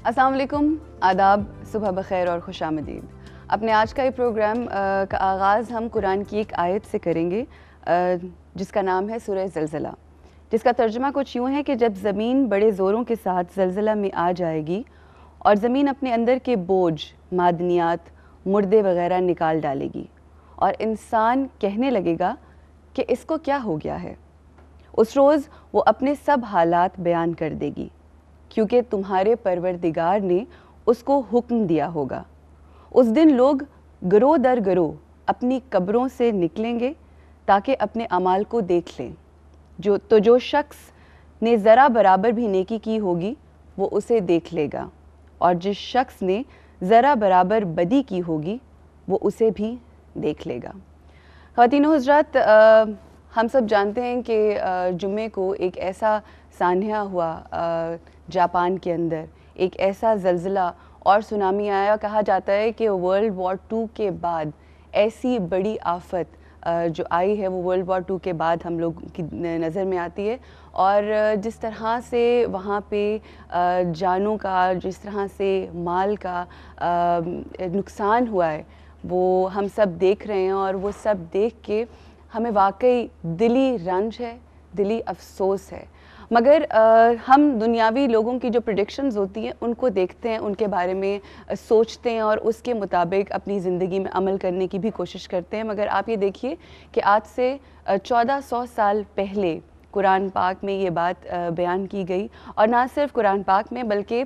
अस्सलाम वालेकुम, आदाब, सुबह बखैर और खुश आमदीद। अपने आज का ये प्रोग्राम का आगाज़ हम कुरान की एक आयत से करेंगे जिसका नाम है सूरह ज़लज़ला, जिसका तर्जुमा कुछ यूँ है कि जब ज़मीन बड़े ज़ोरों के साथ ज़लज़ला में आ जाएगी और ज़मीन अपने अंदर के बोझ, मादनियात, मुर्दे वग़ैरह निकाल डालेगी और इंसान कहने लगेगा कि इसको क्या हो गया है। उस रोज़ वो अपने सब हालात बयान कर देगी, क्योंकि तुम्हारे परवरदिगार ने उसको हुक्म दिया होगा। उस दिन लोग गरोह दर गरोह अपनी कब्रों से निकलेंगे ताकि अपने अमाल को देख लें। जो शख्स ने ज़रा बराबर भी नेकी की होगी वो उसे देख लेगा, और जिस शख्स ने ज़रा बराबर बदी की होगी वो उसे भी देख लेगा। ख़वातीनो हज़रात, हम सब जानते हैं कि जुम्मे को एक ऐसा सान्या हुआ जापान के अंदर, एक ऐसा ज़लज़ला और सुनामी आया। कहा जाता है कि वर्ल्ड वॉर 2 के बाद ऐसी बड़ी आफत जो आई है वो वर्ल्ड वॉर 2 के बाद हम लोग की नज़र में आती है। और जिस तरह से वहाँ पे जानों का, जिस तरह से माल का नुकसान हुआ है वो हम सब देख रहे हैं, और वो सब देख के हमें वाकई दिली रंज है, दिली अफसोस है। मगर हम दुनियावी लोगों की जो प्रेडिक्शंस होती हैं उनको देखते हैं, उनके बारे में सोचते हैं और उसके मुताबिक अपनी ज़िंदगी में अमल करने की भी कोशिश करते हैं। मगर आप ये देखिए कि आज से 1400 साल पहले कुरान पाक में ये बात बयान की गई, और ना सिर्फ कुरान पाक में बल्कि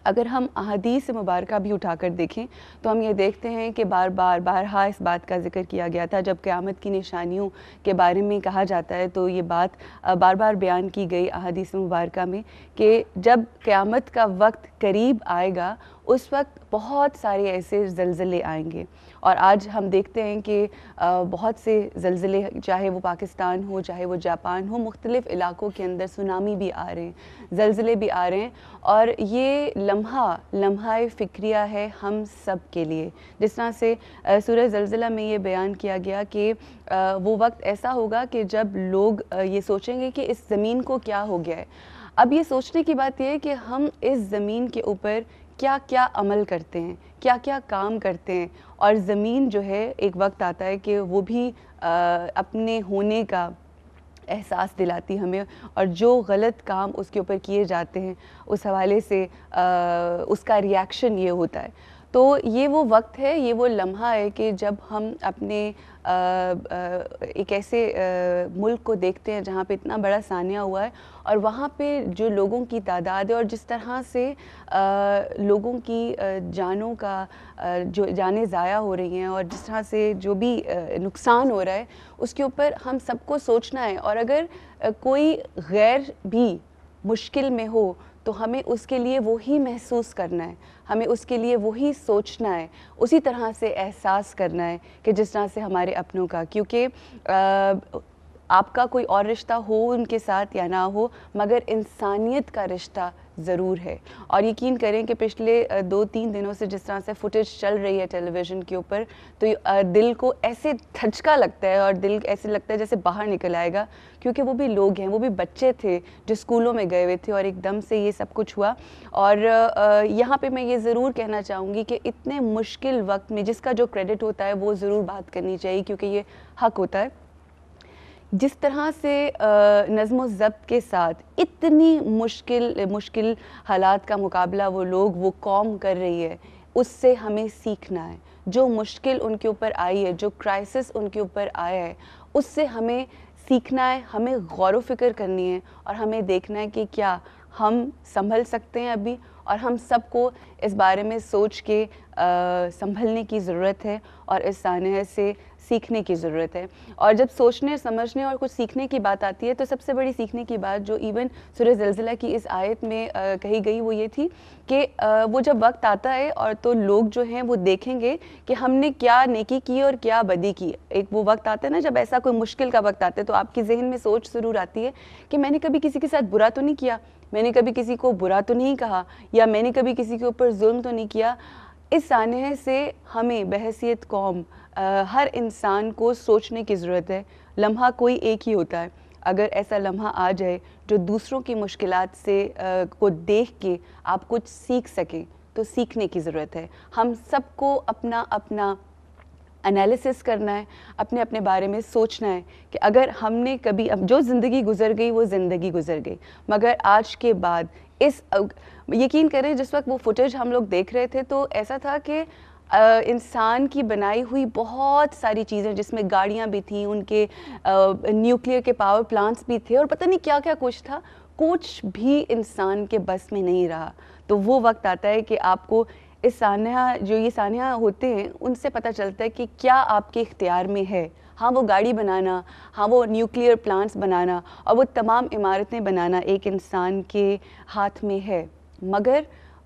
अगर हम अहादीस मुबारका भी उठाकर देखें तो हम ये देखते हैं कि बारहा इस बात का ज़िक्र किया गया था। जब क़यामत की निशानियों के बारे में कहा जाता है तो ये बात बार बार बयान की गई अहादीस मुबारका में कि जब क़यामत का वक्त करीब आएगा उस वक्त बहुत सारे ऐसे ज़लज़ले आएंगे। और आज हम देखते हैं कि बहुत से ज़लज़ले, चाहे वो पाकिस्तान हो चाहे वो जापान हो, मुख्तलिफ़ इलाक़ों के अंदर सुनामी भी आ रहे हैं, ज़लज़ले भी आ रहे हैं। और ये लम्हा फ़िक्रिया है हम सब के लिए। जिस तरह से सूरह ज़लज़ला में ये बयान किया गया कि वो वक्त ऐसा होगा कि जब लोग ये सोचेंगे कि इस ज़मीन को क्या हो गया है। अब ये सोचने की बात यह है कि हम इस ज़मीन के ऊपर क्या क्या अमल करते हैं, क्या क्या काम करते हैं, और ज़मीन जो है एक वक्त आता है कि वो भी अपने होने का एहसास दिलाती हमें, और जो गलत काम उसके ऊपर किए जाते हैं उस हवाले से उसका रिएक्शन ये होता है। तो ये वो वक्त है, ये वो लम्हा है कि जब हम अपने एक ऐसे मुल्क को देखते हैं जहाँ पे इतना बड़ा सान्या हुआ है, और वहाँ पे जो लोगों की तादाद है और जिस तरह से लोगों की जानों का जो जानें ज़ाया हो रही हैं, और जिस तरह से जो भी नुकसान हो रहा है उसके ऊपर हम सबको सोचना है। और अगर कोई गैर भी मुश्किल में हो तो हमें उसके लिए वही महसूस करना है, हमें उसके लिए वही सोचना है, उसी तरह से एहसास करना है कि जिस तरह से हमारे अपनों का। क्योंकि आपका कोई और रिश्ता हो उनके साथ या ना हो, मगर इंसानियत का रिश्ता ज़रूर है। और यकीन करें कि पिछले 2-3 दिनों से जिस तरह से फुटेज चल रही है टेलीविज़न के ऊपर, तो दिल को ऐसे धचका लगता है और दिल ऐसे लगता है जैसे बाहर निकल आएगा, क्योंकि वो भी लोग हैं, वो भी बच्चे थे जो स्कूलों में गए हुए थे और एकदम से ये सब कुछ हुआ। और यहाँ पे मैं ये ज़रूर कहना चाहूँगी कि इतने मुश्किल वक्त में जिसका जो क्रेडिट होता है वो ज़रूर बात करनी चाहिए, क्योंकि ये हक़ होता है। जिस तरह से नज़्म व ज़ब्त के साथ इतनी मुश्किल हालात का मुकाबला वो कौम कर रही है, उससे हमें सीखना है। जो मुश्किल उनके ऊपर आई है, जो क्राइसिस उनके ऊपर आया है, उससे हमें सीखना है, हमें गौर व फ़िक्र करनी है, और हमें देखना है कि क्या हम संभल सकते हैं अभी। और हम सबको इस बारे में सोच के संभलने की ज़रूरत है और इस सान्या से सीखने की ज़रूरत है। और जब सोचने, समझने और कुछ सीखने की बात आती है तो सबसे बड़ी सीखने की बात जो इवन सूरह ज़लज़ला की इस आयत में कही गई वो ये थी कि वो जब वक्त आता है और तो लोग जो हैं वो देखेंगे कि हमने क्या नेकी की और क्या बदी की। एक वो वक्त आता है ना जब ऐसा कोई मुश्किल का वक्त आता है तो आपके ज़हन में सोच ज़रूर आती है कि मैंने कभी किसी के साथ बुरा तो नहीं किया, मैंने कभी किसी को बुरा तो नहीं कहा, या मैंने कभी किसी के ऊपर जुल्म तो नहीं किया। इस सान्या से हमें बहैसियत कौम हर इंसान को सोचने की ज़रूरत है। लम्हा कोई एक ही होता है। اگر ایسا لمحہ آ جائے جو دوسروں کی مشکلات سے کو دیکھ کے آپ کچھ سیکھ سکیں تو سیکھنے کی ضرورت ہے. ہم سب کو اپنا اپنا انالیسس کرنا ہے, اپنے اپنے بارے میں سوچنا ہے کہ اگر ہم نے کبھی اب جو زندگی گزر گئی وہ زندگی گزر گئی, مگر آج کے بعد اس یقین کریں جس وقت وہ فوٹیج ہم لوگ دیکھ رہے تھے تو ایسا تھا کہ انسان کی بنائی ہوئی بہت ساری چیزیں جس میں گاڑیاں بھی تھیں, ان کے نیوکلیئر کے پاور پلانٹس بھی تھے اور پتہ نہیں کیا کیا کچھ تھا, کچھ بھی انسان کے بس میں نہیں رہا. تو وہ وقت آتا ہے کہ آپ کو اس سانحہ جو یہ سانحہ ہوتے ہیں ان سے پتہ چلتا ہے کہ کیا آپ کے اختیار میں ہے. ہاں وہ گاڑی بنانا, ہاں وہ نیوکلیئر پلانٹس بنانا اور وہ تمام عمارتیں بنانا ایک انسان کے ہاتھ میں ہے, مگر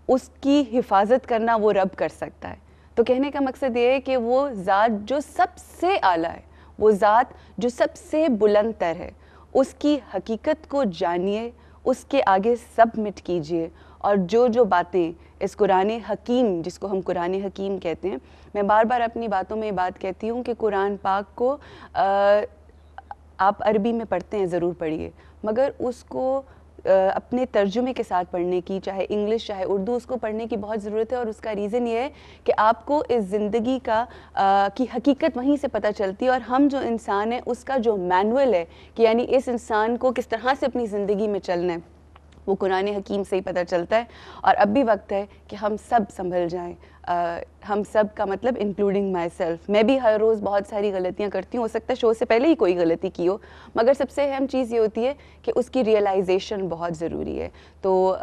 اس کی حفاظت کرنا وہ رب کر سکتا ہے. تو کہنے کا مقصد یہ ہے کہ وہ ذات جو سب سے اعلیٰ ہے, وہ ذات جو سب سے بلند تر ہے, اس کی حقیقت کو جانیے, اس کے آگے سبمٹ کیجئے. اور جو باتیں اس قرآن حکیم, جس کو ہم قرآن حکیم کہتے ہیں, میں بار بار اپنی باتوں میں بات کہتی ہوں کہ قرآن پاک کو آپ عربی میں پڑھتے ہیں ضرور پڑھیے, مگر اس کو اپنے ترجمے کے ساتھ پڑھنے کی, چاہے انگلش چاہے اردو, اس کو پڑھنے کی بہت ضرورت ہے. اور اس کا ریزن یہ ہے کہ آپ کو اس زندگی کی حقیقت وہیں سے پتہ چلتی ہے, اور ہم جو انسان ہیں اس کا جو مینول ہے کہ یعنی اس انسان کو کس طرح سے اپنی زندگی میں چلنا ہے, وہ قرآن حکیم سے ہی پتہ چلتا ہے. اور اب بھی وقت ہے کہ ہم سب سنبھل جائیں, ہم سب کا مطلب انکلوڈنگ مائی سیلف. میں بھی ہر روز بہت ساری غلطیاں کرتی ہوں, ہو سکتا ہے شو سے پہلے ہی کوئی غلطی کی ہو, مگر سب سے اہم چیز یہ ہوتی ہے کہ اس کی ریئلائزیشن بہت ضروری ہے. تو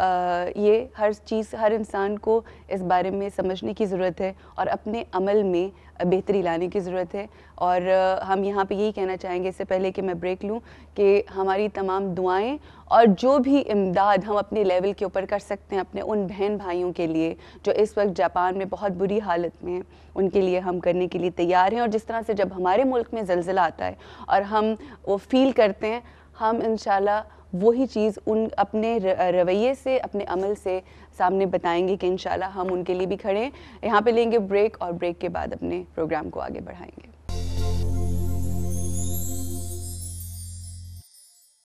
یہ ہر چیز ہر انسان کو اس بارے میں سمجھنے کی ضرورت ہے اور اپنے عمل میں بہتری لانے کی ضرورت ہے. اور ہم یہاں پہ یہی کہنا چاہیں گے اس سے پہلے کہ میں بریک لوں کہ ہماری تمام دعائیں اور جو بھی امداد ہم اپنے لیول کے اوپر کر سکتے ہیں اپنے ان بہن بھائیوں کے لیے جو اس وقت جاپان میں بہت بری حالت میں ہیں, ان کے لیے ہم کرنے کے لیے تیار ہیں. اور جس طرح سے جب ہمارے ملک میں زلزلہ آتا ہے اور ہم وہ فیل کرتے ہیں, ہم انشاءاللہ وہی چیز ان اپنے رویے سے, اپنے عمل سے سامنے بتائیں گے کہ انشاءاللہ ہم ان کے لیے بھی کھڑے ہیں. یہاں پہ لیں گے بریک, اور بریک کے بعد اپنے پروگرام کو آگے بڑھائیں گے.